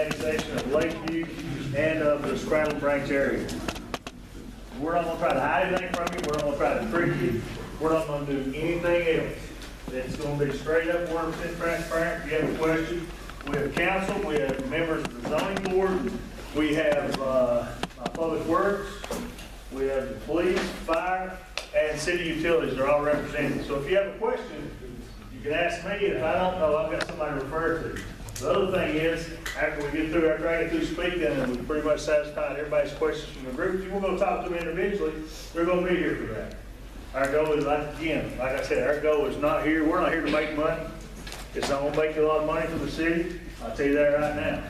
annexation of Lakeview and of the Scranton Branch area. We're not gonna try to hide anything from you, we're not gonna try to trick you, we're not gonna do anything else. It's gonna be straight up, 100% transparent. If you have a question, we have council, we have members of the zoning board, we have public works, we have the police, fire, and city utilities are all represented. So if you have a question, you can ask me, and if I don't know, I've got somebody to refer to. The other thing is, after we get through, after I get through speaking, and we pretty much satisfied everybody's questions from the group, if you want to go talk to them individually, we're going to be here for that. Our goal is, like I said, our goal is not here, we're not here to make money. It's not going to make you a lot of money for the city, I'll tell you that right now.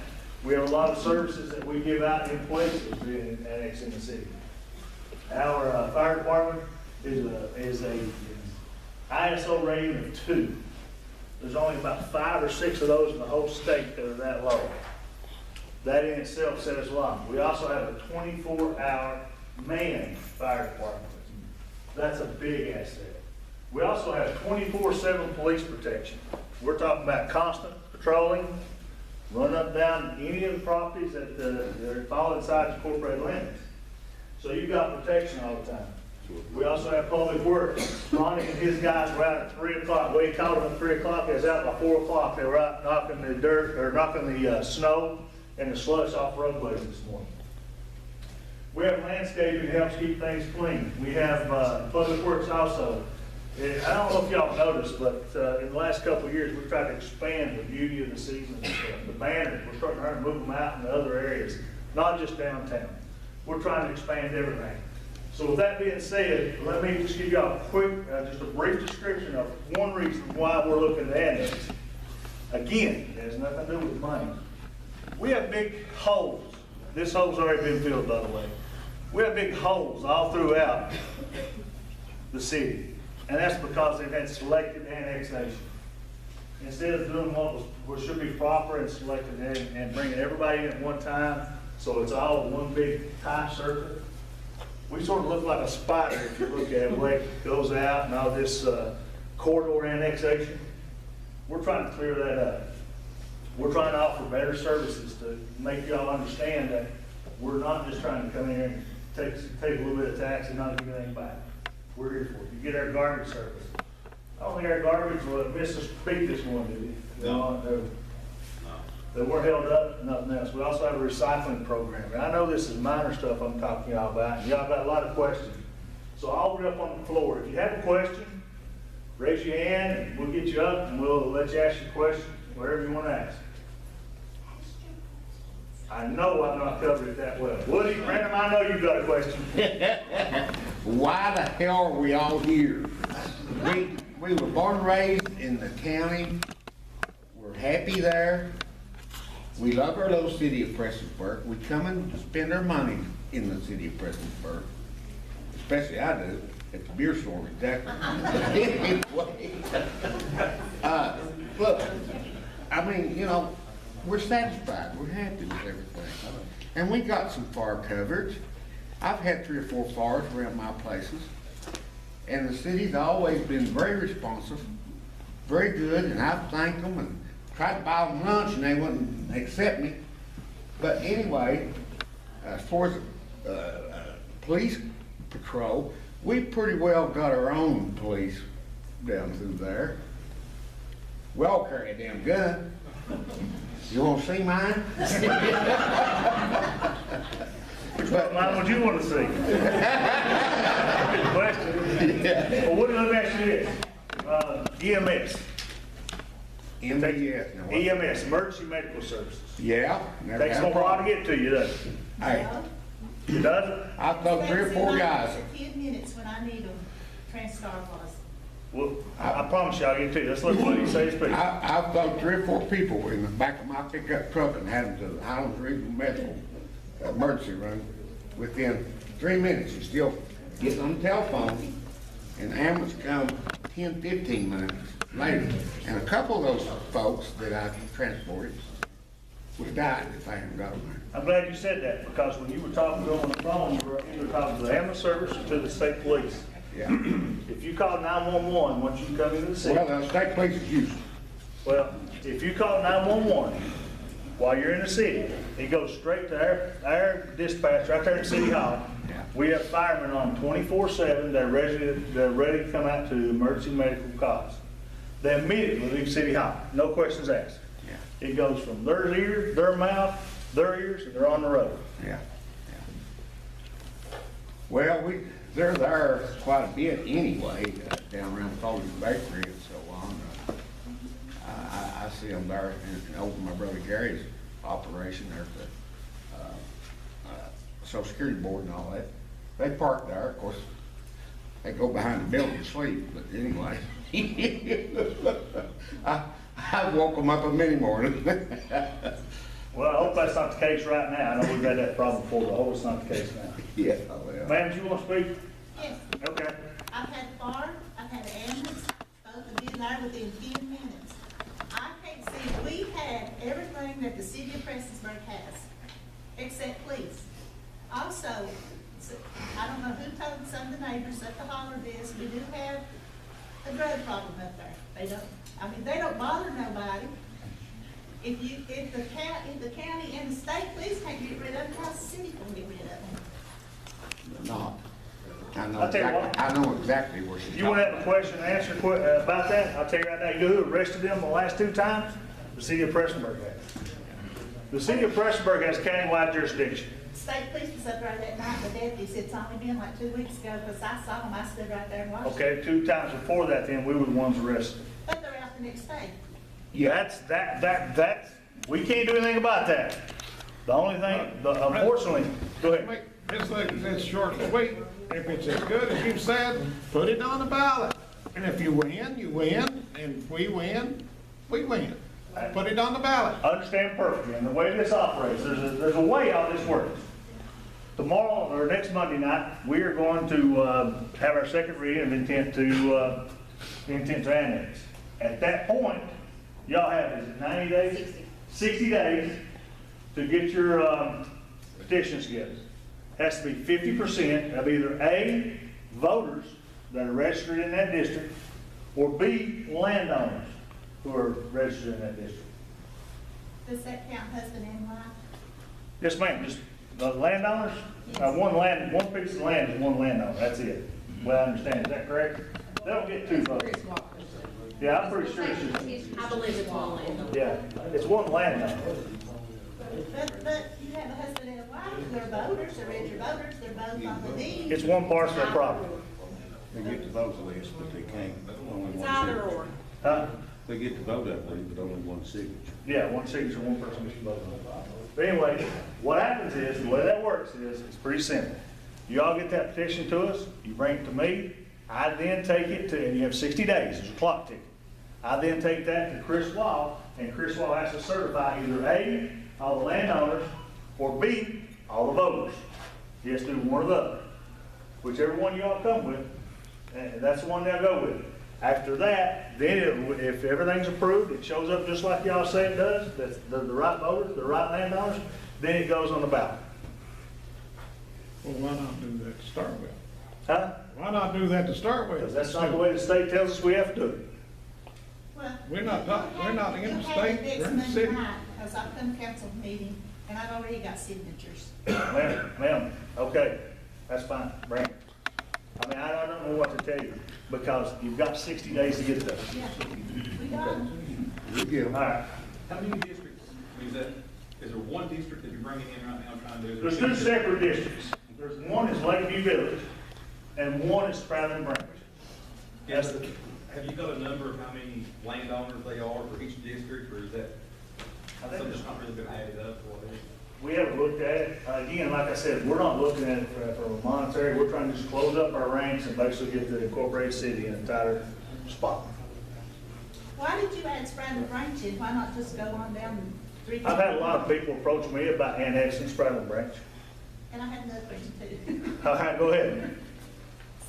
We have a lot of services that we give out in places in annexing the city. Our fire department is a ISO rating of 2. There's only about 5 or 6 of those in the whole state that are that low. That in itself says a lot. We also have a 24-hour manned fire department. That's a big asset. We also have 24/7 police protection. We're talking about constant patrolling, run up down any of the properties that fall inside the corporate limits. So you've got protection all the time. We also have public works. Ronnie and his guys were out at 3 o'clock. We called them at 3 o'clock. They was out by 4 o'clock. They were out knocking the dirt, or knocking the snow and the slush off roadways this morning. We have landscaping that helps keep things clean. We have public works also. And I don't know if y'all noticed, but in the last couple of years, we've tried to expand the beauty of the season. The banners, we're starting to move them out into other areas, not just downtown. We're trying to expand everything. So with that being said, let me just give y'all a quick, just a brief description of one reason why we're looking to annex. Again, it has nothing to do with money. We have big holes. This hole's already been filled, by the way. We have big holes all throughout the city. And that's because they've had selective annexation. Instead of doing what should be proper and selected and bringing everybody in at one time, so it's all one big tight circle, we sort of look like a spider if you look at it, the way it goes out and all this corridor annexation. We're trying to clear that up. We're trying to offer better services to make y'all understand that we're not just trying to come in here and take a little bit of tax and not give anything back. We're here for it. You get our garbage service. I don't think our garbage was missed a beat this one, did he? No. They weren't held up, nothing else. We also have a recycling program. And I know this is minor stuff I'm talking to y'all about, and y'all got a lot of questions. So I'll be up on the floor. If you have a question, raise your hand and we'll get you up and we'll let you ask your question, wherever you want to ask. I know I've not covered it that well. Woody, Brandon, I know you've got a question. Why the hell are we all here? We were born and raised in the county. We're happy there. We love our little city of Prestonsburg. We come and spend our money in the city of Prestonsburg. Especially I do, at the beer store, exactly. Anyway, look, I mean, you know, we're satisfied. We're happy with everything. And we got some fire coverage. I've had 3 or 4 fires around my places. And the city's always been very responsive, very good, and I've thanked them and tried to buy them lunch and they wouldn't accept me. But anyway, as far as police patrol, we pretty well got our own police down through there. We all carry a damn gun. You want to see mine? Which one of mine would you want to see? Good question. Yeah. Well, let me ask you this. EMS. EMS, emergency medical services. Yeah. Takes a while to get to you, doesn't it? Hey. It doesn't? I've got 3 or 4 guys. 10 minutes when I need a TranStar policy. Well, I promise you I'll get to you. Let's let Woody say his piece. I've got 3 or 4 people in the back of my pickup truck and had them to the Highlands Regional Medical emergency room. Within 3 minutes, you're still getting on the telephone, and the ambulance come 10, 15 minutes later. And a couple of those folks that I transported would have died if I hadn't got them there. I'm glad you said that, because when you were talking to them on the phone, you were talking to the ambulance service or to the state police. Yeah. If you call 911 once you come into the city. Well, the state police is useless. Well, if you call 911 while you're in the city, it goes straight to our dispatch right there in City Hall. Yeah. We have firemen on 24/7, they're ready to come out to emergency medical calls. They immediately leave City Hall, no questions asked. Yeah. It goes from their ear, their mouth, their ears, and they're on the road. Yeah. Well, they're there quite a bit anyway, down around Foley's Bakery and so on. I see them there and over my brother Gary's operation there at the Social Security Board and all that. They park there, of course, they go behind the building to sleep, but anyway. I woke them up a many morning. Well, I hope that's not the case right now. I know we've had that problem before, but I hope it's not the case now. Yeah, well. Ma'am, do you want to speak? Yes, Okay. I've had fire, I've had ambulance, both have been there within 10 minutes. I can't see, we had everything that the city of Prestonsburg has, except police. Also, I don't know who told some of the neighbors at the holler this, we do have a drug problem up there. They don't bother nobody. If the county and the state police can't get rid of them, how's the city gonna get rid of them? Not. I know I'll tell you exactly, what. I know exactly where she's You want to have a question and answer about that? I'll tell you right now, you know who arrested them the last 2 times? The city of Prestonsburg has. The city of Prestonsburg has countywide jurisdiction. State police was up there that night, the deputy said it's only been like 2 weeks ago, because I saw them, I stood right there and watched them. Okay, 2 times before that, then we were the ones arrested. But they're out the next day. Yeah, that's, we can't do anything about that. The only thing, unfortunately, go ahead. It's short and sweet. If it's as good as you said, put it on the ballot. And if you win, you win, and if we win, we win. Put it on the ballot. I understand perfectly, and the way this operates, there's a way how this works. Tomorrow, or next Monday night, we are going to have our second reading of intent to annex. At that point, y'all have, is it 90 days? 60 days to get your petitions together. Has to be 50% of either A, voters that are registered in that district, or B, landowners who are registered in that district. Does that count husband and wife? Yes, ma'am, just the landowners, one piece of land is one landowner, that's it. Well, I understand, is that correct? They don't get 2 votes. Yeah, I'm pretty sure it's just, I believe it's one landowner. yeah, it's one landowner. But you have a husband and a wife, they're voters, they're registered voters, they're both on the deed. It's one parcel of property. They get the vote list, but they can't, only It's one either signature. or. Huh? They get the vote, I believe, but only one signature. Yeah, one signature, one person gets to vote on it. But anyway, what happens is, the way that works is, it's pretty simple. You all get that petition to us, you bring it to me, I then take it to, and you have 60 days, there's a clock ticket. I then take that to Chris Law, and Chris Law has to certify either A, all the landowners, or B, all the voters. He has to do one or the other. Whichever one y'all come with, and that's the one they'll go with. After that, then if everything's approved, it shows up just like y'all say it does, that's the right voters, the right landowners, then it goes on the ballot. Well, why not do that to start with? Huh? Why not do that to start with? Because that's not the way the state tells us we have to do it. Well, We're not we're not in the you'll have it state, next we're in the Monday city. night, because I've come to council meeting, and I've already got signatures. Ma'am, okay, that's fine, bring it. I mean, I don't know what to tell you, because you've got 60 days to get those. Yeah, we got them. We give All them. right, How many districts, I mean, is there one district that you're bringing in right now trying to do? there's 2 separate districts. There's one is Lakeview Village, and one is Sprouting Branch. That's the, Have you got a number of how many landowners they are for each district, or is that I think something it's, that's not really been added up or whatever? we haven't looked at it. Again, like I said, we're not looking at it from a monetary, we're trying to just close up our ranks and basically get the incorporated city in a tighter spot. Why did you add Sprouting Branch in? Why not just go on down 3? I've had a lot of people approach me about annexing Sprouting Branch. And I have another question too. All right, go ahead.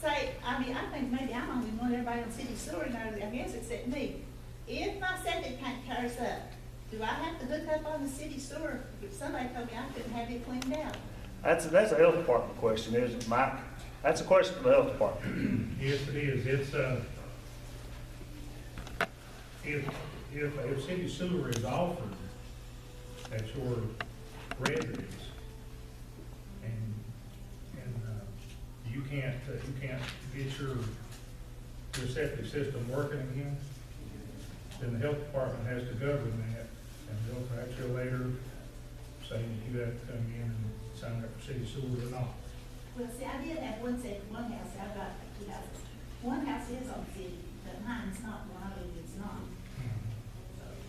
Say, I mean, I think maybe I'm only one, everybody on city sewer knows, I guess, except me. If my septic tank tears up, do I have to hook up on the city sewer? If somebody told me I couldn't have it cleaned out. That's a health department question, isn't it, Mike? That's a question for the health department. Yes, it is. It's, if city sewer is offered, at your residence. You can't get your septic system working again, then the health department has to govern that, and they'll write you a letter saying that you have to come in and sign up for city sewer or not. Well, see, I did have one house, I've got two houses. One house is on city, but mine's not, one I live, it's not.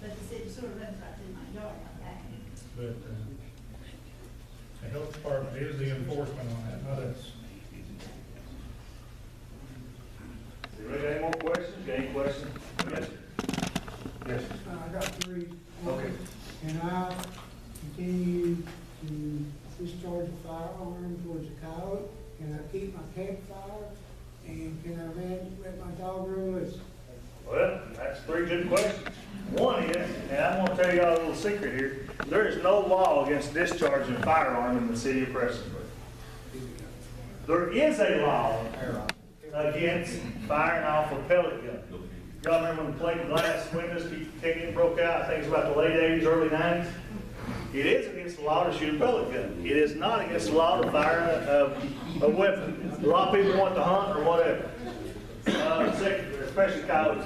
But the city sewer runs right through my yard, not that. But, the health department is the enforcement on that, not us. Got any more questions? Got any questions? Yes, sir. Yes, sir. I got three. Okay. Can I continue to discharge a firearm towards a coyote? Can I keep my campfire? And can I let my dog run loose? Well, that's three good questions. One is, and I'm gonna tell y'all a little secret here, there is no law against discharging a firearm in the city of Prestonsburg. There is a law against firing off a pellet gun. Y'all remember when the plate glass windows keep getting broke out, I think it's about the late 80s, early 90s? It is against the law to shoot a pellet gun. It is not against the law to fire a weapon. A lot of people want to hunt or whatever. Especially coyotes.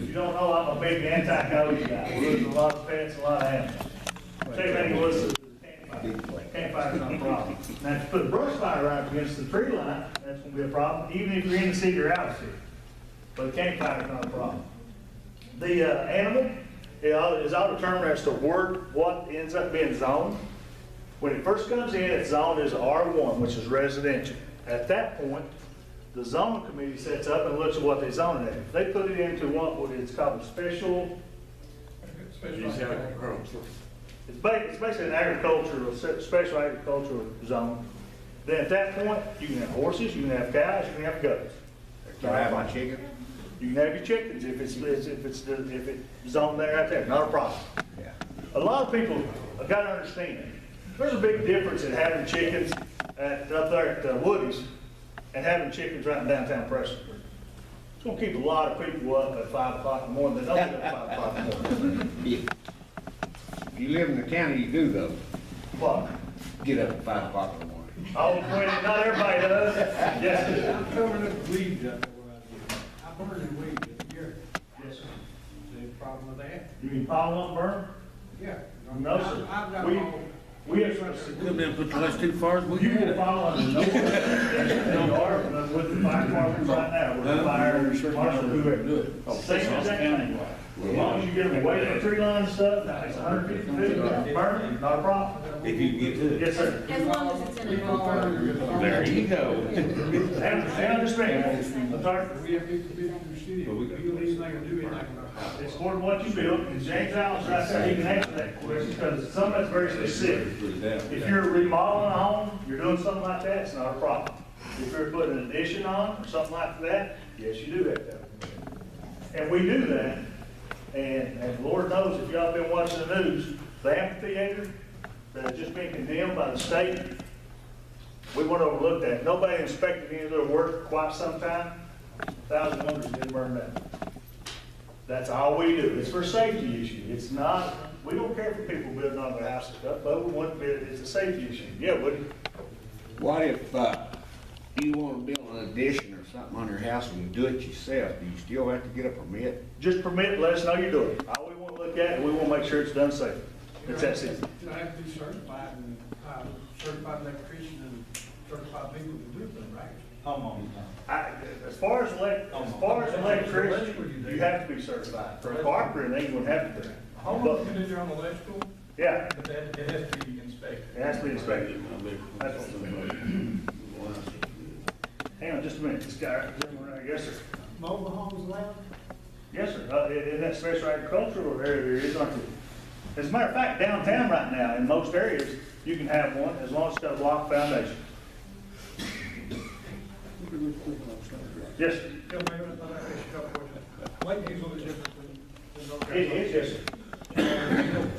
If you don't know, I'm a big anti-coyote guy. We lose a lot of pets and a lot of animals. Same thing with campfire is not a problem. Now, if you put a brush fire right up against the tree line, that's gonna be a problem, even if you're in the city or out of the city. But a campfire is not a problem. The animal is all determined as to what ends up being zoned. When it first comes in, it's zoned as R1, which is residential. At that point, the zoning committee sets up and looks at what they zone it at. If they put it into what is called a special, it's basically an agricultural, special agricultural zone. Then at that point, you can have horses, you can have cows, you can have goats. Can I have my chicken? You can have your chickens if it's zoned there right there, not a problem. Yeah. A lot of people have got to understand, there's a big difference in having chickens up there at Woody's and having chickens right in downtown Prestonsburg. It's gonna keep a lot of people up at 5 o'clock in the morning. They don't get up at 5 o'clock in the morning. Yeah. If you live in the county, you do though. What? Get up at 5 o'clock in the morning. Oh, well, not everybody does. Yes, I'm covering up weeds out there where I live. I burn weeds every year. yes, sir. Any problem with that? You mean pile up, burn? Yeah. No, sir. I've got We- all. We have, Come in, put your legs too far as we you can. will follow under no ordinance with the fire department right now, with the fire marshal, whoever. Same exact thing. As long as you get them away from the tree line and stuff, now it's 150 feet, burn, not a problem. If you can get to it. Yes, sir. As long as it's in a normal. There you go. And understand, I'm sorry. We have 50/50 in the city. But we- You do anything or do anything about it. It's according to what you build, and James Allen's right there, he can answer that question, because some of it's very specific. Put it down. If you're remodeling a home, you're doing something like that, it's not a problem. If you're putting an addition on, or something like that, yes, you do have to have a permit. And we do that, and Lord knows, if y'all been watching the news, the amphitheater that has just been condemned by the state, we went over and looked at it. Nobody inspected any of their work for quite some time. 1,000 windows didn't burn down. That's all we do. It's for a safety issue. It's not, we don't care for people building on their house and stuff, but we want to, it's a safety issue. Yeah, Woody? What if, you wanna build an addition or something on your house and you do it yourself, do you still have to get a permit? Just permit, and let us know you're doing it. All we want to look at, we want to make sure it's done safely. It's that simple. You have to be certified and, certified electrician and certified people to do them, right? As far as electrician, you have to be certified. For a carpenter, they ain't gonna have to be. Homeowner can do their own electrical, Yeah, but that, it has to be inspected. it has to be inspected. That's what. Hang on just a minute, this guy, yes, sir. Mobile homes allowed? Yes, sir. In that special agricultural area, there is, aren't there? As a matter of fact, downtown right now, in most areas, you can have one as long as it's got a block foundation. Yes, sir. Yeah, Mayor, I'd like to ask you a couple questions. Lake Hazel is different than North It Carolina. is, yes, sir.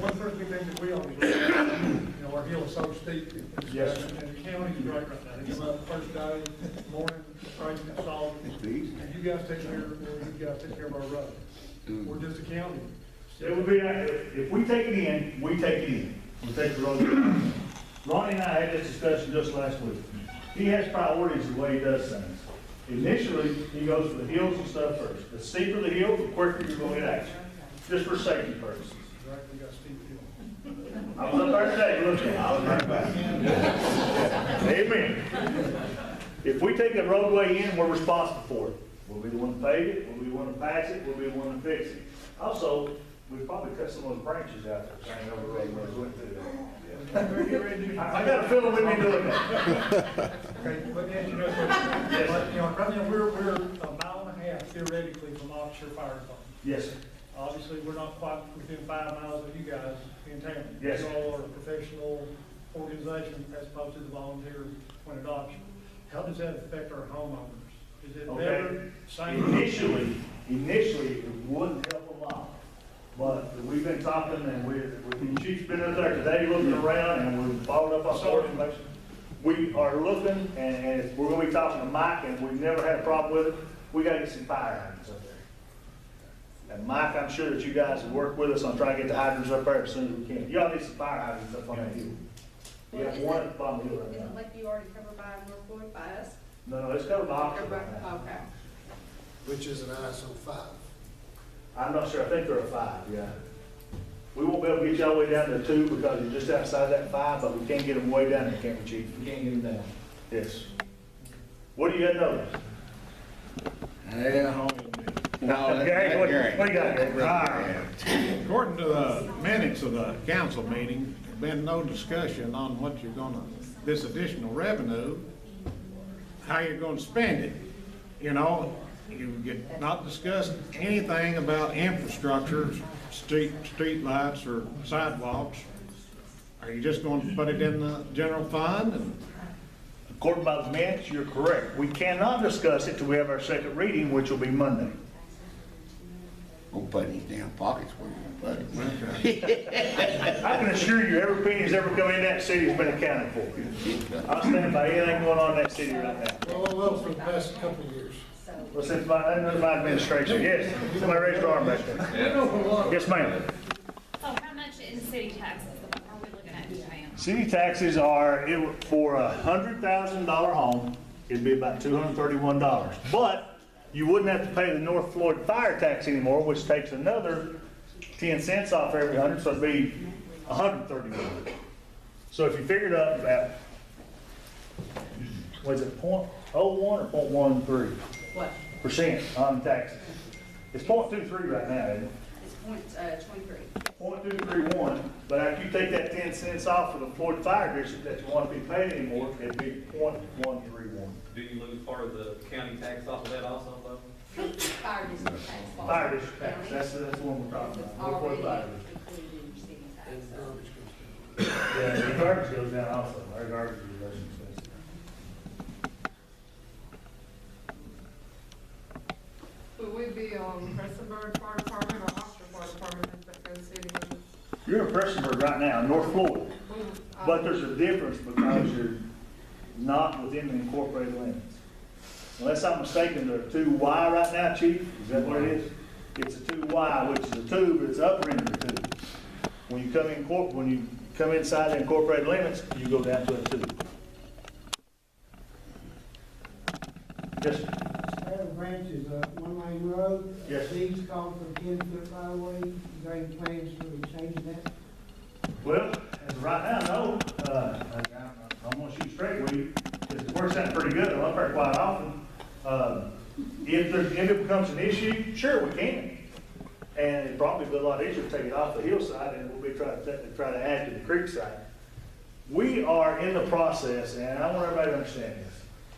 One first big thing that we always look at, our hill is so steep. Yes, sir. And the county's great right now. They come up first day, morning, straight and salt. And you guys take care of our road. We're just a county. It would be, if we take it in, we take it in. we take the road. Ronnie and I had this discussion just last week. He has priorities the way he does things. Initially, he goes for the hills and stuff first. The steeper the hill, the quicker you're going to get action, just for safety purposes. I was up there today, looking. I was right back. Amen. If we take a roadway in, we're responsible for it. We'll be the one to pave it, we'll be the one to patch it, we'll be the one to fix it. Also, we probably cut some of those branches out there, saying over the road where it went through. I got a feeling we need to look at it. Okay, let me ask you this question. Yes. You know, right now, we're a mile and a half theoretically from offshore fire department. Yes, sir. Obviously, we're not quite within 5 miles of you guys in town. Yes. You all are a professional organization as opposed to the volunteer point adoption. How does that affect our homeowners? Is it Okay. better, same? Initially, it wouldn't help a lot. But we've been talking and the chief's been up there today looking around and we've followed up on some information. We are looking and we're gonna be talking to Mike and we've never had a problem with it. We gotta get some fire hydrants up there. And Mike, I'm sure that you guys will work with us on trying to get the hydrants up there as soon as we can. Y'all need some fire hydrants up on that hill. We have one at the bottom of the hill right now. Isn't Lakeview already covered by North Florida by us? No, it's covered by Oxford Covered right by- now. Okay. Which is an ISO 5. I'm not sure, I think they're a 5, yeah. We won't be able to get y'all way down to 2 because you're just outside that 5, but we can't get them way down there, can't we, chief? We can't get them down. Yes. What do you got noticed? Yeah. No, Gary, what do you got, Gary? According to the minutes of the council meeting, there's been no discussion on what you're gonna, this additional revenue, how you're gonna spend it. You know, you get not discussed anything about infrastructure, street lights or sidewalks. Are you just going to put it in the general fund? And According by the minutes, you're correct. We cannot discuss it till we have our second reading, which will be Monday. Don't put these damn pockets where you put it. I can assure you, every penny that's ever come in that city has been accounted for. I'll stand by anything going on in that city right now. Well, for the past couple of years. Well, since my administration, yes. Somebody raised their arm back there. Yes, ma'am. So how much in city taxes are we looking at each town? City taxes are, for $100,000 home, it'd be about $231. But you wouldn't have to pay the North Florida fire tax anymore, which takes another 10 cents off every 100, so it'd be $131. So if you figured up about, was it .01 or .13%? What? On taxes. It's .23 right now, isn't it? It's 23. .231, but after you take that 10 cents off for the Florida Fire District that you want to be paid anymore, it'd be .131. Do you lose part of the county tax off of that also, though? Fire district tax. Fire District tax, that's the one we're talking about. North Florida Fire District. Included in your city tax, so. Yeah, the garbage goes down also, our garbage is less expensive. Would we be on Prestonsburg Fire Department or Oxford Fire Department if that goes city limits? You're in Prestonsburg right now, North Florida, but there's a difference because you're not within the incorporated limits. Unless I'm mistaken, there are 2Y right now, chief, is that what it is? It's a 2Y, which is a 2, but it's upper end of the 2. When you come inside the incorporated limits, you go down to a 2. Yes, sir. Straddle Branch is a one-lane road. Yes. Steve's called for a 10-foot right of way. You got any plans for changing that? Well, as of right now, no. I'm gonna shoot straight with you, because it works out pretty good. I'm up there quite often. If it becomes an issue, sure, we can. And it'd probably be a lot easier to take it off the hillside and we'll be trying to add to the creek side. We are in the process, and I want everybody to understand this.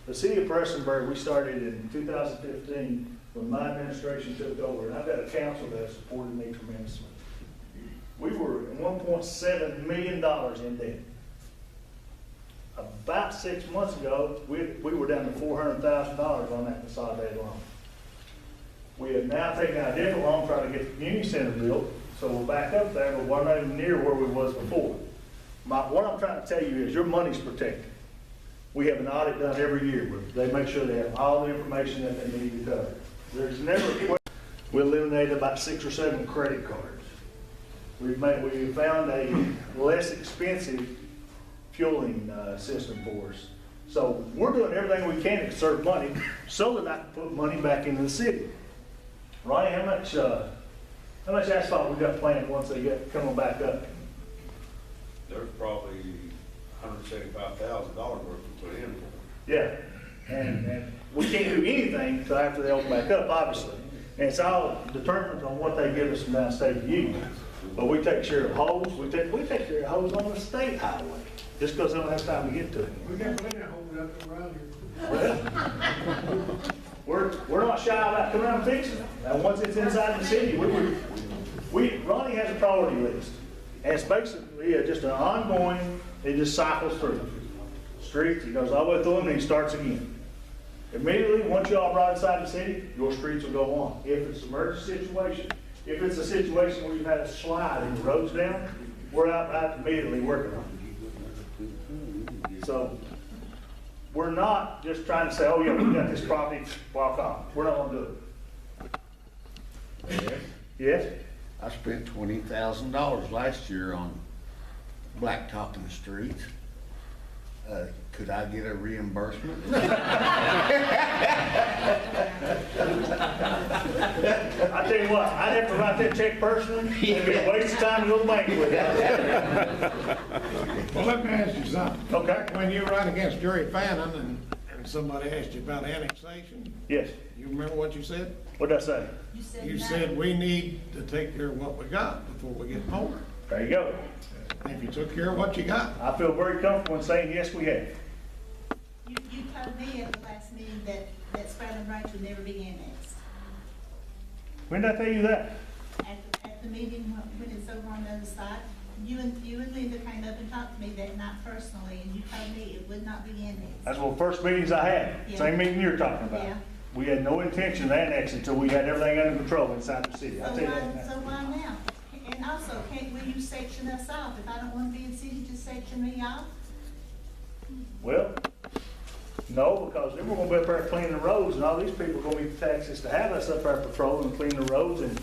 The city of Prestonsburg, we started in 2015 when my administration took over, and I've got a council that supported me tremendously. We were at $1.7 million in debt. About 6 months ago, we were down to $400,000 on that consolidated loan. We have now taken out a different loan, trying to get the community center built, so we're back up there, but we're not even near where we was before. What I'm trying to tell you is your money's protected. We have an audit done every year where they make sure they have all the information that they need to cover. There's never a question. We eliminated about 6 or 7 credit cards. we found a less expensive fueling, system for us. So we're doing everything we can to conserve money so that I can put money back into the city. Ronnie, how much asphalt we got planned once they get, coming back up? There's probably $175,000 worth to put in. Yeah, and we can't do anything until after they open back up, obviously. And it's all determined on what they give us from downstate to you. But we take care of holes, we take care of holes on the state highway, just because they don't have time to get to it. We got plenty of holes up around here. Well, we're not shy about coming out and fixing it. And once it's inside the city, Ronnie has a priority list. And it's basically just an ongoing, it just cycles through. Streets, he goes all the way through them and he starts again. Immediately, once you all brought inside the city, your streets will go on. If it's an emergency situation, if it's a situation where you've had a slide and the road's down, we're out immediately working on it. So, we're not just trying to say, oh yeah, we got this property, walk on. We're not gonna do it. Yes? I spent $20,000 last year on blacktopping the streets. Could I get a reimbursement? I tell you what, I'd have to write that check personally, it'd be a waste of time to go to the bank with it. Well, let me ask you something. Okay. When you ran against Jerry Fannin and somebody asked you about annexation, Yes, you remember what you said? what'd I say? You no. said we need to take care of what we got before we get more. There you go. And if you took care of what you got, I feel very comfortable in saying, yes, we have. You told me at the last meeting that Spratlin Branch would never be annexed. When did I tell you that? At the meeting when it's over on the other side, you and Linda came up and talked to me that night personally, and you told me it would not be annexed. That's one of the first meetings I had, Yeah. same meeting you're talking about. Yeah. We had no intention of annexing until we had everything under control inside the city. So I'll tell you that so now. why now? And also, will you section us off? If I don't want to be in city, just section me off? Well, no, because then we're gonna be up there cleaning the roads, and all these people are gonna be taxes to have us up there patrolling and cleaning the roads, and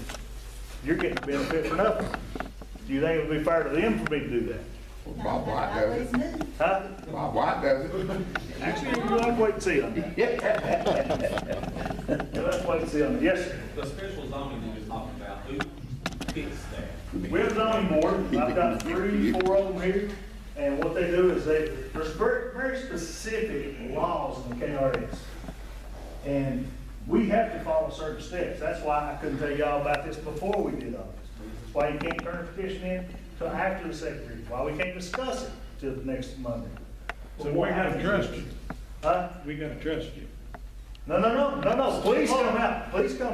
you're getting the benefit for nothing. Do you think it would be fair to them for me to do that? Well, No, Bob White I does always it. knew. Huh? Bob White does it. Actually, you'll have to wait and see on that. You'll have to wait and see on that. Yes, sir. The special zoning you was talking about, who fixed that? We have a zoning board, I've got 3, 4 of them here, and what they do is there's very, very specific laws in the KRS. And we have to follow certain steps, that's why I couldn't tell y'all about this before we did all this. That's why you can't turn a petition in till after the second reading, why we can't discuss it till the next Monday. so we gotta trust you. Huh? We gotta trust you. No, please come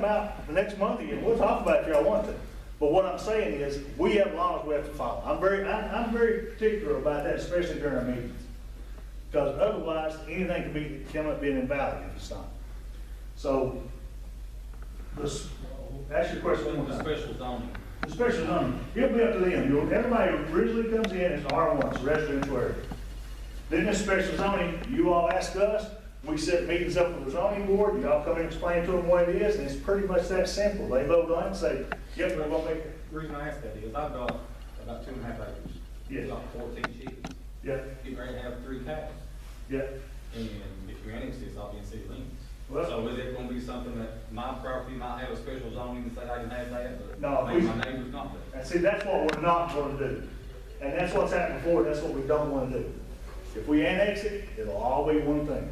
out the next month again, we'll talk about it if y'all want to. But what I'm saying is, we have laws we have to follow. I'm very particular about that, especially during our meetings. Because otherwise, anything can come up being invalid if it's not. So, ask your question one more The time. special zoning. The special zoning, it'll be up to them. Everybody originally comes in as R1, it's a residential area. Then this special zoning, you all ask us, we set meetings up with the zoning board, y'all come and explain to them what it is, and it's pretty much that simple. They vote on it and say, yep, we're gonna make it. The reason I ask that is I've got about 2.5 acres. Yes. Got 14 chickens. Yeah, Get ready to have 3 cows. yeah. And if you annex this, I'll be in city limits. Well- So is it gonna be something that my property might have a special zoning and say I can have that, but No, maybe we- my neighbor's not there? And see, that's what we're not gonna do. And that's what's happened before, that's what we don't wanna do. If we annex it, it'll all be one thing.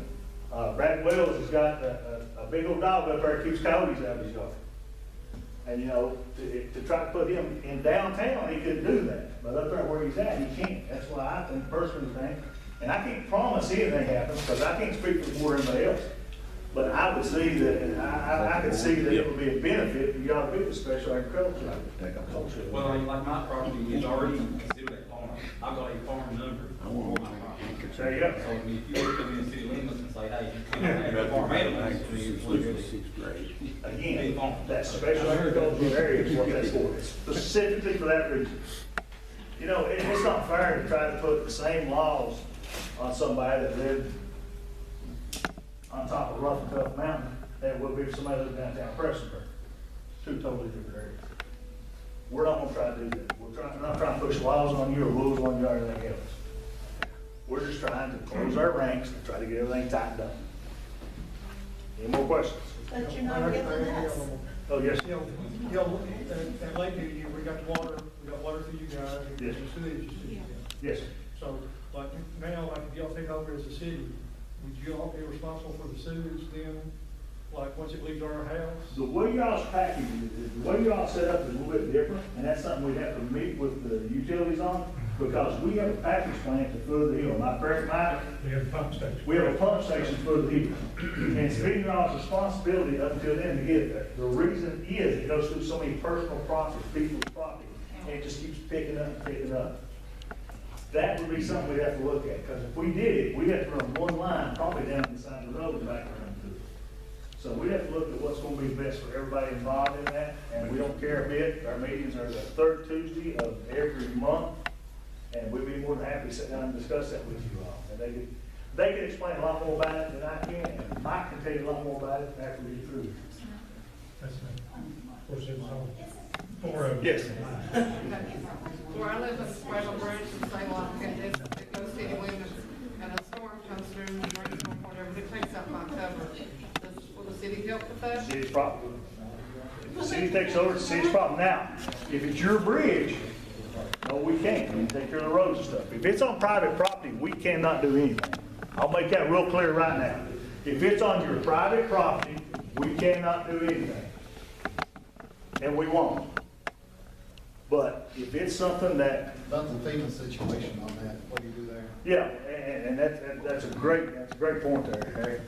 Brad Wells has got a big old dog up there that keeps coyotes out of his yard. And you know, to try to put him in downtown, he couldn't do that. But up there where he's at, he can't. That's why I think personally think, and I can't promise anything happens, because I can't speak for the board or anybody else. But I would see that, and I could see that it would be a benefit for y'all to be the special agriculture. Well, like my property is already considered a farm. I've got a farm number on my property. There you go. So I mean, if you look at the city limits and say, hey, you can't have farm animals, I mean, it's literally Again, that special agricultural area is what that's for, it's specifically for that reason. You know, it's not fair to try to put the same laws on somebody that lived on top of Rough and Tough Mountain that would be for somebody that lived downtown Prestonsburg. Two totally different areas. We're not gonna try to do that. We're not trying to push laws on you or rules on you or anything else. We're just trying to close our ranks and try to get everything tightened up. Any more questions? But you're not giving us. Oh, yes. At Lakeview, we got water through you guys, and Yes. sewage through you guys. Yes. So, like, now, like, if y'all take over as a city, would you all be responsible for the sewage then, like, once it leaves our house? The way y'all's packaging it, the way y'all set up is a little bit different, and that's something we'd have to meet with the utilities on, because we have a package plant to foot the hill. Am I correct, Mike? We have a pump station. We have a pump station for the hill. And it's been y'all's responsibility up until then to get it there. The reason is it goes through so many personal properties, people's property, and it just keeps picking up and picking up. That would be something we'd have to look at, because if we did it, we'd have to run one line probably down the side of the road and back around to it. So we'd have to look at what's gonna be best for everybody involved in that, and we don't care a bit. Our meetings are the third Tuesday of every month, and we'd be more than happy to sit down and discuss that with you all. And they can explain a lot more about it than I can, and Mike can tell you a lot more about it after we get through. That's it. Of course, it's all four of them. Yes. Where I live in Sprague Bridge, and say like, and it goes city limits, and a storm comes through, and rains or whatever, it takes up my cover. Will the city help with that? City's problem. If the city takes over, it's the city's problem. Now, if it's your bridge, no, we can't. We can take care of the roads and stuff. If it's on private property, we cannot do anything. I'll make that real clear right now. If it's on your private property, we cannot do anything. And we won't. But if it's something that, About the FEMA situation on that, what do you do there? yeah, and that's a great point there, Harry.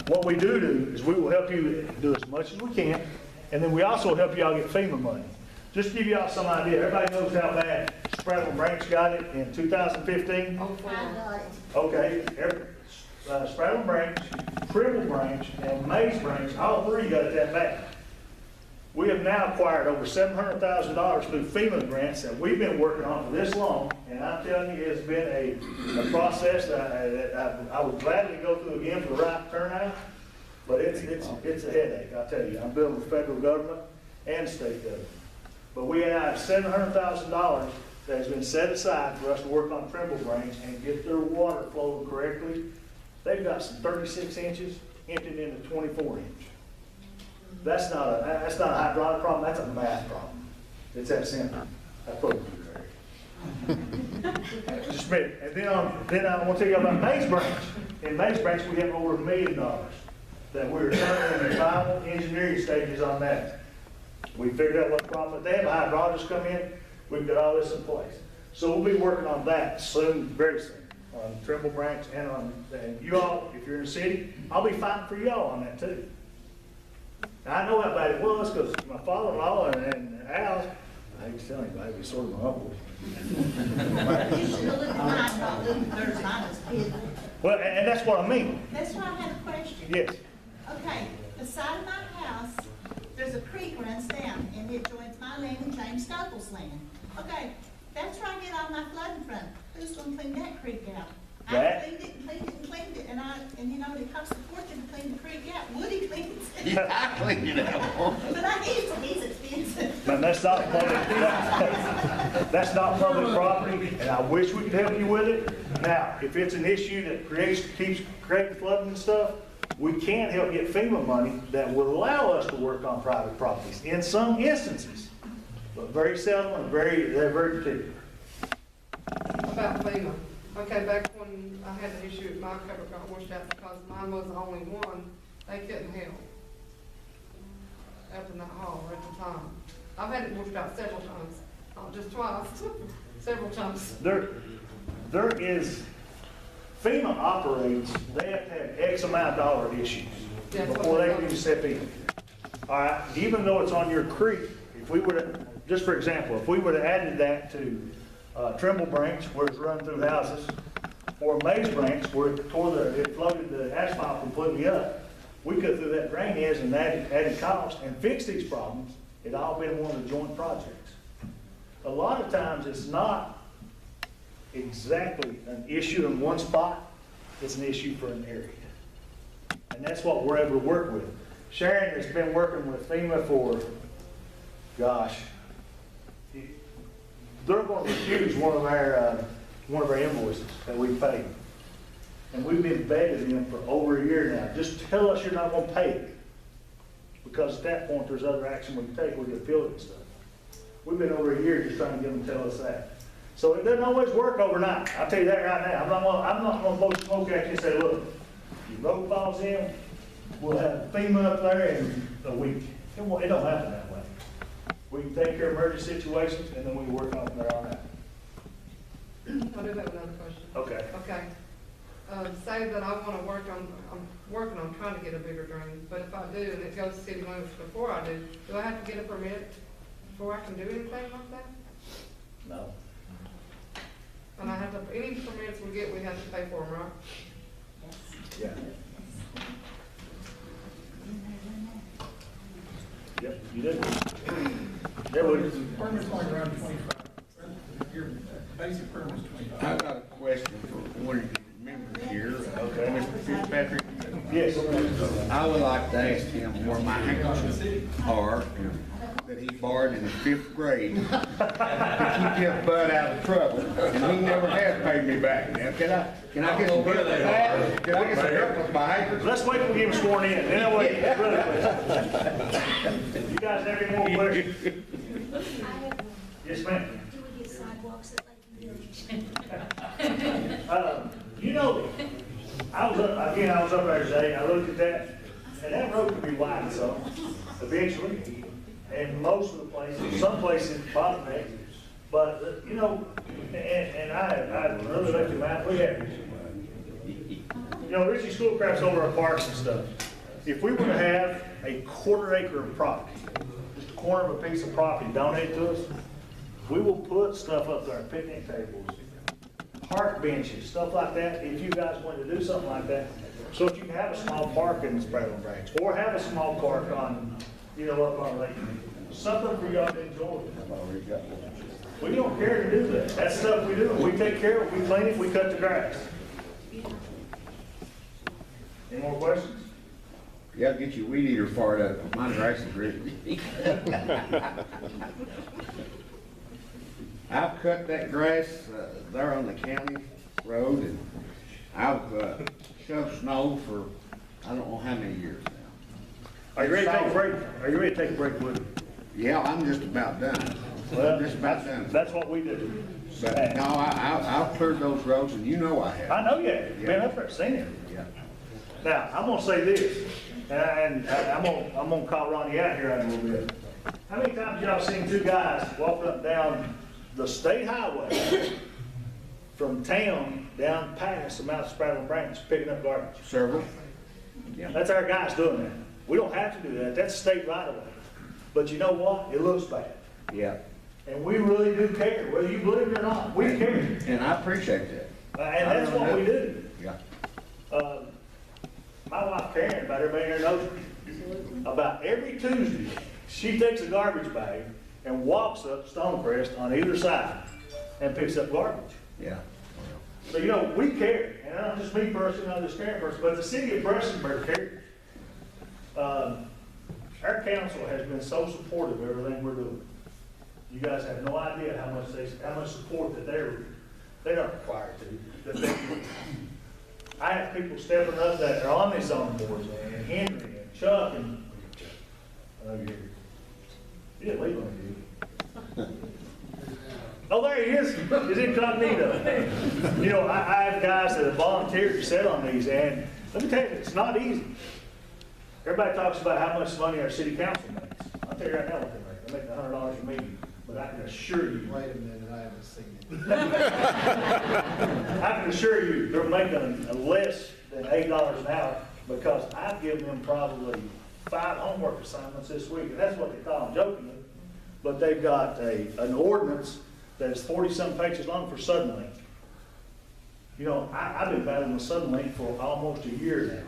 What we do is we will help you do as much as we can, and then we also help y'all get FEMA money. Just to give y'all some idea, everybody knows how bad Sprague Branch got it in 2015? Okay, Sprague Branch, Trimble Branch, and Mays Branch, all three got it that bad. We have now acquired over $700,000 through FEMA grants that we've been working on for this long, and I'm telling you, it's been a process that I would gladly go through again for the right turnout, but it's a headache, I tell you. I'm dealing with federal government and state government. But we have $700,000 that has been set aside for us to work on Trimble Branch and get their water flowing correctly. They've got some 36 inches emptied into 24 inch. That's not a hydraulic problem, that's a math problem. It's that simple. That's what we do, Harry. Just a minute. And then I want to tell you about Mays Branch. In Mays Branch, we have over $1 million that we're currently in the final engineering stages on that. We figured out what the problem, they have a hydrologist come in, we've got all this in place. So we'll be working on that soon, very soon, on Trimble Branch and you all, if you're in the city, I'll be fighting for y'all on that too. I know how bad it was because my father-in-law and Al, I was telling you, he was sort of my uncle. You should have looked at mine, not there's mine is hidden. Well, and that's what I mean. That's why I had a question. Yes. Okay, the side of my house, there's a creek runs down, and it joins my land and James Staples' land. Okay, that's where I get all my flooding from. Who's gonna clean that creek out? That- I cleaned it and cleaned it and cleaned it, and you know, it costs a fortune to clean the creek out. Woody cleans it. Yeah, I cleaned it out. But he's expensive. Man, that's not public property, and I wish we could help you with it. Now, if it's an issue that keeps creating flooding and stuff, we can help get FEMA money that will allow us to work on private properties in some instances, but very seldom and they're very particular. About FEMA. Okay, back when I had the issue with my cover got washed out because mine was the only one, they couldn't help. Up in that hall at the time. I've had it washed out several times, not just twice, several times. There is, FEMA operates, they have to have X amount of dollar issues That's what before they they can do. step in. All right, even though it's on your creek, if we would have, just for example, if we would have added that to Trimble Branch, where it's run through houses, or Mays Branch, where it floated the asphalt completely up, we could through that drain is and added cost and fix these problems. It all been one of the joint projects. A lot of times it's not exactly an issue in one spot, it's an issue for an area. And that's what we're able to work with. Sharon has been working with FEMA for, gosh, they're gonna refuse one of our invoices that we paid. And we've been begging them for over a year now, just tell us you're not gonna pay it. Because at that point, there's other action we can take, we can appeal it and stuff. We've been over a year just trying to get them to tell us that. So it doesn't always work overnight, I'll tell you that right now. I'm not gonna blow smoke at you and say, look, your road falls in, we'll have FEMA up there in a week. It don't happen that way. We can take care of emergency situations, and then we can work on from there on out. I do have another question. Okay. Okay. Say that I wanna I'm working on trying to get a bigger drain, but if I do and it goes city limits before I do I have to get a permit before I can do anything like that? No. And I have to, any permits we get, we have to pay for them, right? Yeah. Yep, you did. There was. Permit's like around 25. Your basic permit's 25. I've got a question for one of your members here. Okay. Mr. Fitzpatrick. Yes. I would like to ask him where my handkerchiefs are that he borrowed in the 5th grade to keep his butt out of trouble, and he never has paid me back. Now, can I get some help with that? Can I get some help with my handkerchiefs? Let's wait till we get him sworn in, then I'll wait. Really. You guys have any more questions? Yes, ma'am. Do we get sidewalks at Lake Village? You know, I was up there today, I looked at that, and that road could be widened some, eventually. And most of the places, some places, bottleneck, but, you know, and I really looked at that, we have, you know, Richie Schoolcraft's over our parks and stuff. If we were to have a 1/4 acre of property, just a corner of a piece of property donated to us, we will put stuff up there, picnic tables, park benches, stuff like that, if you guys wanted to do something like that. So if you can have a small park in the Spradlin Branch, or have a small park on, you know, up on Lake. Something for y'all to enjoy. We don't care to do that. That's stuff we do. We take care of it, we clean it, we cut the grass. Any more questions? Yeah, get your weed eater fired up. My grass is ready. I've cut that grass there on the county road, and I've shoved snow for I don't know how many years now. Are you ready to take a break? Are you ready to take a break with me? Yeah, I'm just about done. Well, I'm just about done. That's what we do. But no, I've cleared those roads, and you know I have. I know you have. Been up there, seen it. Yeah. Now, I'm gonna say this, and I'm gonna call Ronnie out here in a little bit. How many times y'all seen two guys walking up and down the state highway from town down past the mouth of Spradlin Branch picking up garbage? Several. Yeah. That's our guys doing that. We don't have to do that. That's state right of way. But you know what? It looks bad. Yeah. And we really do care, whether you believe it or not. We care. And I appreciate that. And that's what we do. Yeah. My wife Karen, about everybody here knows her, about every Tuesday, she takes a garbage bag and walks up Stonecrest on either side and picks up garbage. Yeah. So, you know, we care. And not just me personally, not just Karen person, but the city of Prestonsburg cares. Our council has been so supportive of everything we're doing. You guys have no idea how much support that they don't require to. That they do. I have people stepping up that are on these zone boards, and Henry and Chuck and you didn't leave on you. Oh, there he is. He's incognito. You know, I have guys that have volunteered to sit on these, and let me tell you, it's not easy. Everybody talks about how much money our city council makes. I'll tell you right now what they make. They make $100 a meeting. But I can assure you. Wait a minute, I haven't seen it. I can assure you, they're making less than $8 an hour because I've given them probably 5 homework assignments this week. And that's what they call them jokingly. But they've got an ordinance that is 40-some pages long for Suddenlink. You know, I've been battling with Suddenlink for almost a year now.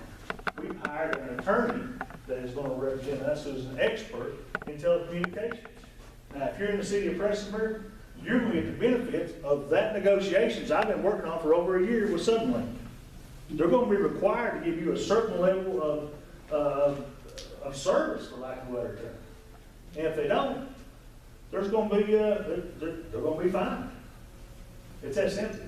We've hired an attorney that is going to represent us as an expert in telecommunications. Now, if you're in the city of Prestonsburg, you're going to get the benefits of that negotiations I've been working on for over a year with Suddenlink. They're going to be required to give you a certain level of service, for lack of a better term. And if they don't, there's gonna be, they're gonna be fine. It's that simple.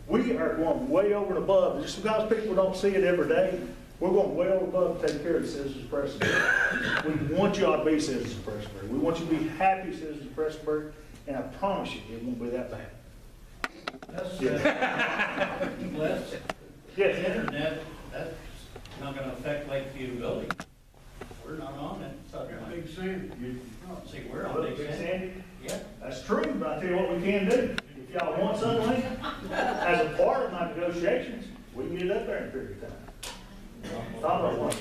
We are going way over and above, just because people don't see it every day, we're going way over and above to take care of the citizens of Prestonsburg. We want y'all to be citizens of Prestonsburg. We want you to be happy citizens of Prestonsburg, and I promise you, it won't be that bad. That's, Yes. yes, internet, that's not gonna affect Lakeview Village. We're not on that subject. Big Sandy. See, we're on Big Sandy. Sandy? Yeah. That's true, but I tell you what we can do. If y'all want something, as a part of my negotiations, we can get it up there in a period of time. Thought about one.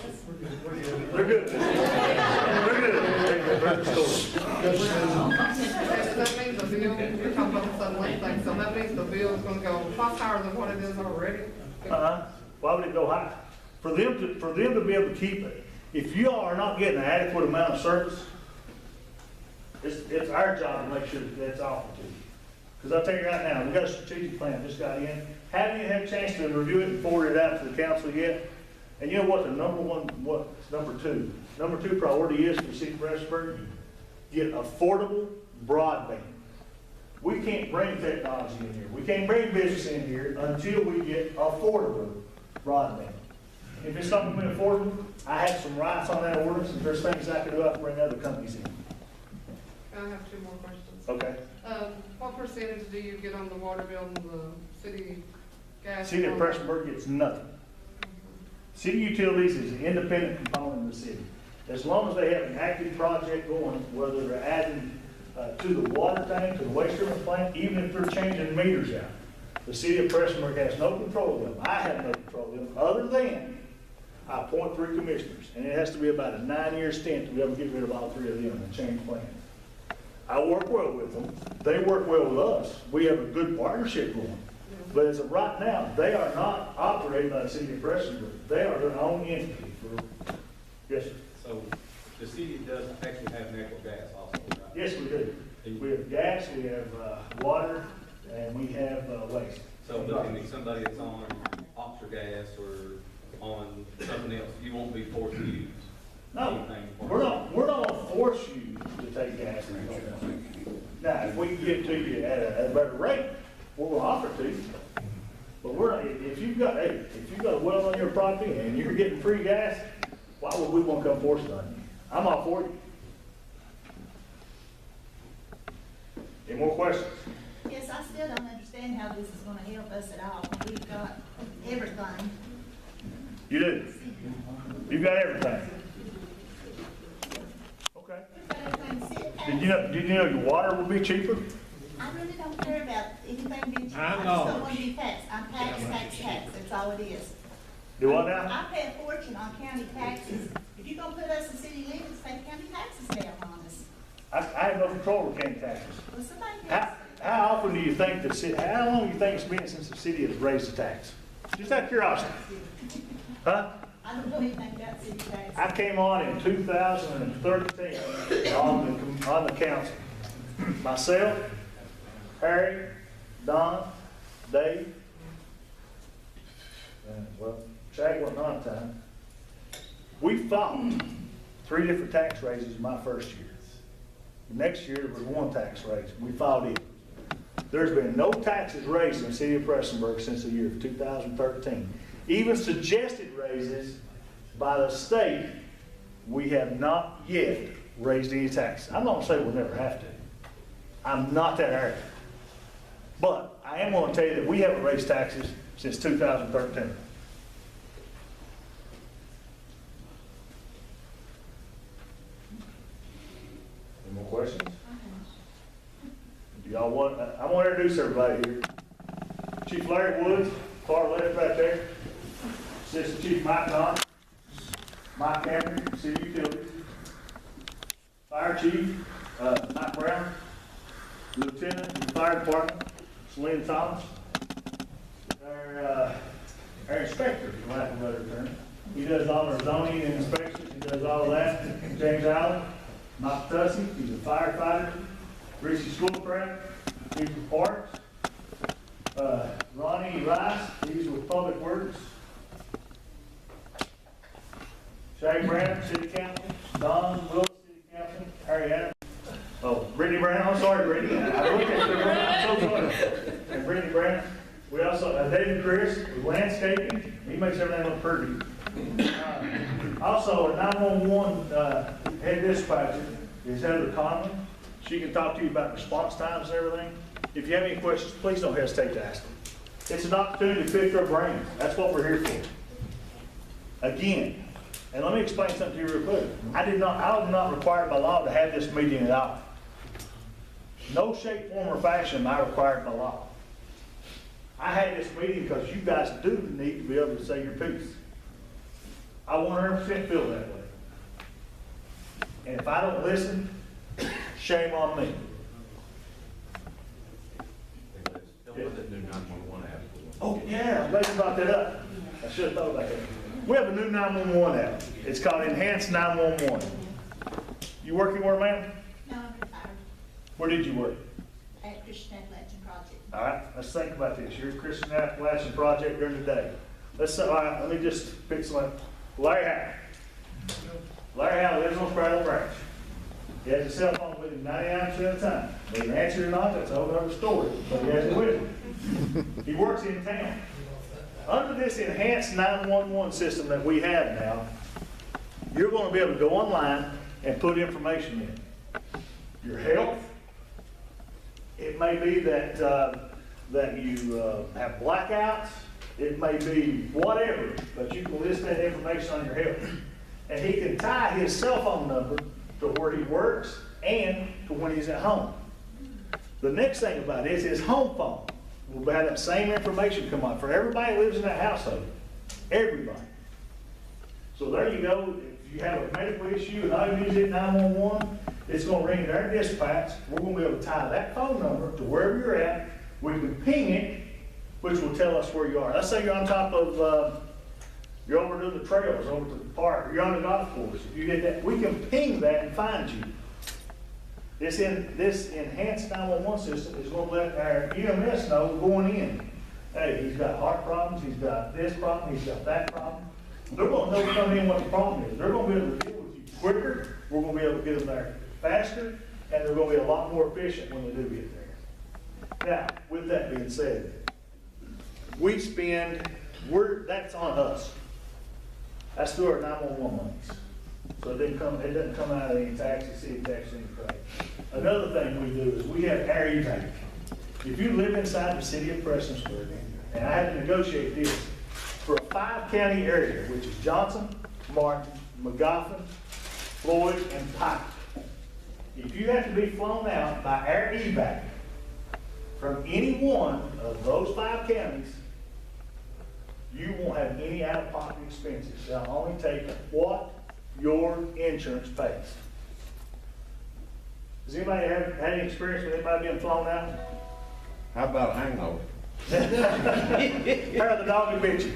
They're good. They're good. That means the bill, you're talking about the Sunlight thing, so that means the bill is gonna go much higher than what it is already? Why would it go high? For them to be able to keep it. If you all are not getting an adequate amount of service, it's our job to make sure that that's offered to you. Because I'll tell you right now, we've got a strategic plan just got in. Haven't even had a chance to review it and forward it out to the council yet. And you know what the number two priority is for the city of Prestonsburg? Get affordable broadband. We can't bring technology in here. We can't bring business in here until we get affordable broadband. If it's something to be affordable, I have some rights on that ordinance. If there's things I can do, I can bring other companies in. I have two more questions. Okay. What percentage do you get on the water bill and the city gas? City of Prestonsburg gets nothing. City utilities is an independent component of the city. As long as they have an active project going, whether they're adding to the water tank, to the waste treatment plant, even if they're changing meters out, the city of Prestonsburg has no control of them. I have no control of them, other than I appoint 3 commissioners, and it has to be about a 9-year stint to be able to get rid of all 3 of them and change plans. I work well with them. They work well with us. We have a good partnership going. But as of right now, they are not operated by the city of Prestonsburg. They are their own entity. Yes, sir. So the city does actually have natural gas also, right? Yes, we do. We have gas, we have water, and we have waste. So looking at somebody that's on Oxford gas or on something else, you won't be forced to use No, anything? we're not gonna force you to take gas. Now, if we can get to you at a better rate, we're gonna offer it to you. But we're not, if you've got a well on your property and you're getting free gas, why would we want to come force it on you? I'm all for you. Any more questions? Yes, I still don't understand how this is gonna help us at all. We've got everything. You do. You've got everything. Okay. We've got everything set. Did you know your water will be cheaper? I really don't care about anything being cheap. I I just know. don't want to be taxed. I'm tax. That's all it is. Do what now? I pay a fortune on county taxes. If you're gonna put us in city limits, take county taxes down on us. I have no control of county taxes. Well, somebody has. How often do you think the city, how long do you think it's been since the city has raised the tax? Just out of curiosity. Huh? I don't know anything about city taxes. I came on in 2013 on the council. Myself, Harry, Don, Dave, and well, Shag wasn't on time. We fought 3 different tax raises in my first year. Next year, there was 1 tax raise. We fought it. There's been no taxes raised in the city of Prestonsburg since the year of 2013. Even suggested raises by the state, we have not yet raised any taxes. I'm not gonna say we'll never have to. I'm not that arrogant. But I am gonna tell you that we haven't raised taxes since 2013. Any more questions? Do y'all want, I'm gonna introduce everybody here. Chief Larry Woods, far left right there. Assistant Chief Mike Don. Mike Cameron, City Utilities. Fire Chief, Mike Brown. Lieutenant in the Fire Department, Selena Thomas. Our inspector, for lack of a better term. He does all our zoning and inspections, he does all of that. James Allen, Mike Tussey, he's a firefighter. Reese Schoolcraft, he's with Parks. Ronnie Rice, he's with Public Works. Shay Brown, City Council. Don Willis, City Council. Harry Adams. Oh, We also, David Chris with landscaping, he makes everything look pretty. Also, a 911 head dispatcher is Heather Conlon. She can talk to you about response times and everything. If you have any questions, please don't hesitate to ask them. It's an opportunity to pick their brains. That's what we're here for. Again, and let me explain something to you real quick. I was not required by law to have this meeting at all. No shape, form, or fashion am I required by law. I had this meeting because you guys do need to be able to say your piece. I 100% feel that way. And if I don't listen, shame on me. Oh, yeah, I'm glad you brought that up. I should have thought about that. We have a new 911 app. It's called Enhanced 911. You work anywhere, ma'am? No, I'm retired Where did you work? at Christian Appalachian Project. All right, let's think about this. You're a Christian Appalachian Project during the day. All right, let me just pick someone. Larry Howe. Larry Howe lives on Cradle Branch. He has a cell phone with him 99% of the time. Whether he answers it or not, that's a whole other story, but he has it with him. He works in town. Under this enhanced 911 system that we have now, you're going to be able to go online and put information in. Your health. It may be that you have blackouts. It may be whatever, but you can list that information on your health. And he can tie his cell phone number to where he works and to when he's at home. The next thing about it is his home phone will have that same information come on for everybody who lives in that household. Everybody. So there you go. If you have a medical issue and all you need is 911, it's going to ring their dispatch. We're going to be able to tie that phone number to wherever you're at. We can ping it, which will tell us where you are. Let's say you're on top of, you're over to the trails, over to the park, or you're on the golf course. If you get that, we can ping that and find you. This enhanced 911 system is going to let our EMS know going in. Hey, he's got heart problems, he's got this problem, he's got that problem. They're going to know coming in what the problem is. They're going to be able to deal with you quicker. We're going to be able to get them there faster, and they're going to be a lot more efficient when they do get there. Now, with that being said, we spend, that's on us. That's through our 911 monies. So it doesn't come out of any taxes, city taxes, anything. Another thing we do is we have air evac. If you live inside the city of Prestonsburg, and I had to negotiate this for a 5-county area, which is Johnson, Martin, McGoffin, Floyd, and Pike. If you have to be flown out by air evac from any one of those 5 counties, you won't have any out-of-pocket expenses. They'll only take what your insurance pays. Does anybody have any experience with anybody being flown out? How about a hangover? How the dog who bit you?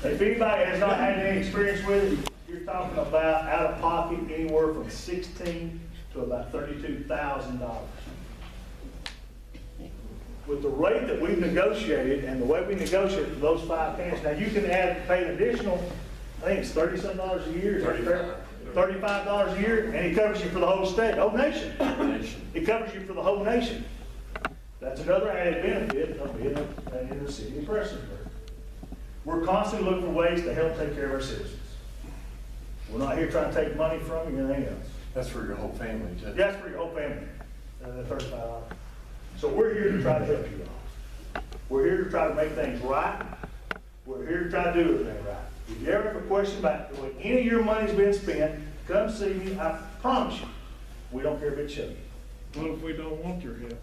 If anybody has not had any experience with it, you're talking about out-of-pocket anywhere from $16,000 to about $32,000. With the rate that we've negotiated and the way we negotiate for those 5 counties, now you can pay an additional, I think it's $30-some a year. $35 a year, and it covers you for the whole state, whole nation. It covers you for the whole nation. That's another added benefit of being in the city of Prestonsburg. We're constantly looking for ways to help take care of our citizens. We're not here trying to take money from you or anything else. That's for your whole family, too. Yeah, that's for your whole family, $35. So we're here to try to help you all. We're here to try to make things right. We're here to try to do everything right. If you ever have a question about the way any of your money's been spent, come see me. I promise you, we don't care if it's you. What if we don't want your help?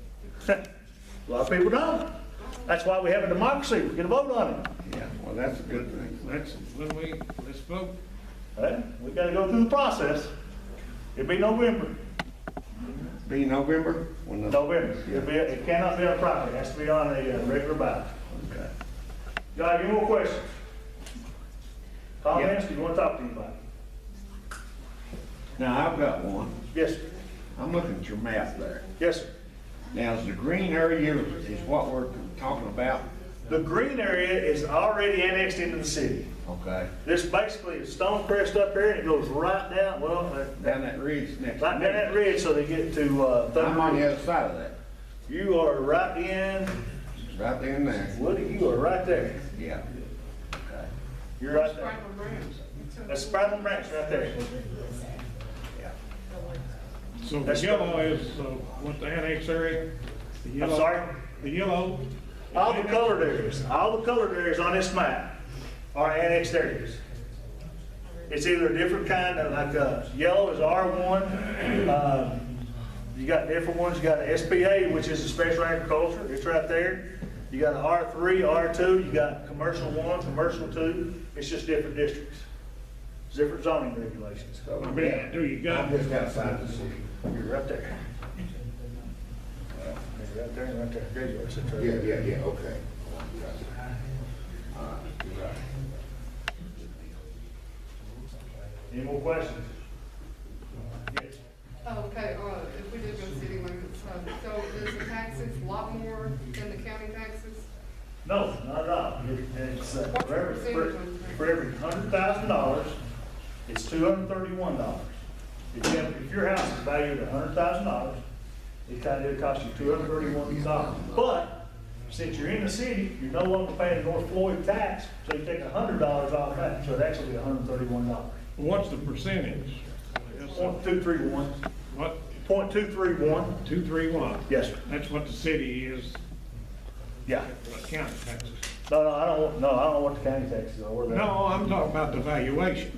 A lot of people don't. That's why we have a democracy. We get a vote on it. Yeah, well, that's a good thing. Let's vote. Well, we got to go through the process. It'll be November. Be November? November. It cannot be on a property. It has to be on a regular ballot. Okay. Y'all have any more questions? Comments? Do you want to talk to anybody? Now, I've got one. Yes, sir. I'm looking at your map there. Yes, sir. Now, is the green area is what we're talking about? The green area is already annexed into the city. Okay. This basically is Stonecrest up here, and it goes right down, Down that ridge next. right down that ridge, so they get to I'm on Thunder the Ridge. other side of that. You are right in, Right there and there. Woody, you are right there. Yeah. Okay. You're right there. Franklin Branch. That's Sprattle Branch right there. So the That's- yellow is, what the annex area? The I'm yellow- sorry? The yellow? All the colored areas on this map are annexed areas. It's either a different kind of, like, yellow is R1. You got different ones. You got an SPA, which is a special agriculture. It's right there. You got an R3, R2. You got commercial 1, commercial 2. It's just different districts. It's different zoning regulations. I mean, do you got? I'm just outside the city. You're right there. You're right there and right there. There you are. Sit right Yeah, there. yeah, yeah, okay. All right, you're right. Any more questions? Yes. Oh, okay, if we did go city limits, so is the taxes a lot more than the county taxes? No, not at all. It's, What's the percentage on that? for every $100,000, it's $231. If your house is valued at $100,000, it'll cost you $231. But since you're in the city, you're no longer paying North Floyd tax, so you take $100 off that, so it'd actually be $131. What's the percentage? .231. What? .231. 231? Yes, sir. That's what the city is, Yeah. county taxes. No, I don't know what the county taxes are. Where they- No, I'm talking about the valuation.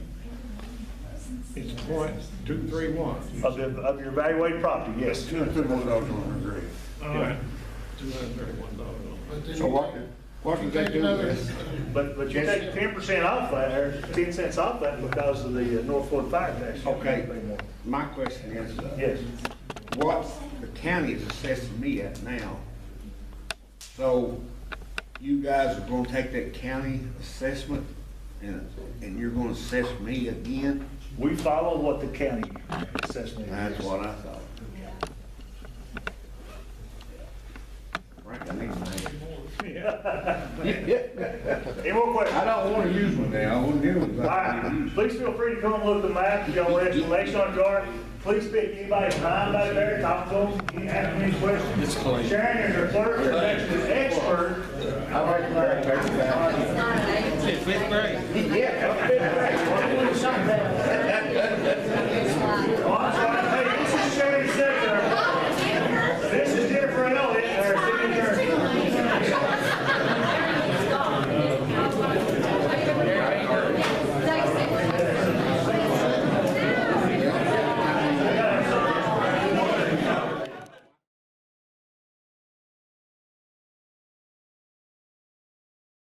It's .231. Of your evaluated property, yes. $231 on the grade. All right, $231. So what did they do this? But you take 10% off that, or 10 cents off that because of the North Florida fire tax. You Okay, pay more. my question is, Yes. what the county is assessing me at now, so you guys are gonna take that county assessment and you're gonna assess me again? We follow what the county assessment is. That's what I thought. Frank, I need my. Any more questions? I don't wanna use one now, I wanna give one. All right, please feel free to come and look at the map, if y'all want explanation on the yard. Please pick anybody's mind back there, talk to them, ask them any questions. Sharon is our clerk, her next is expert. I like the fact that. It's not an age. Yeah, fifth grade.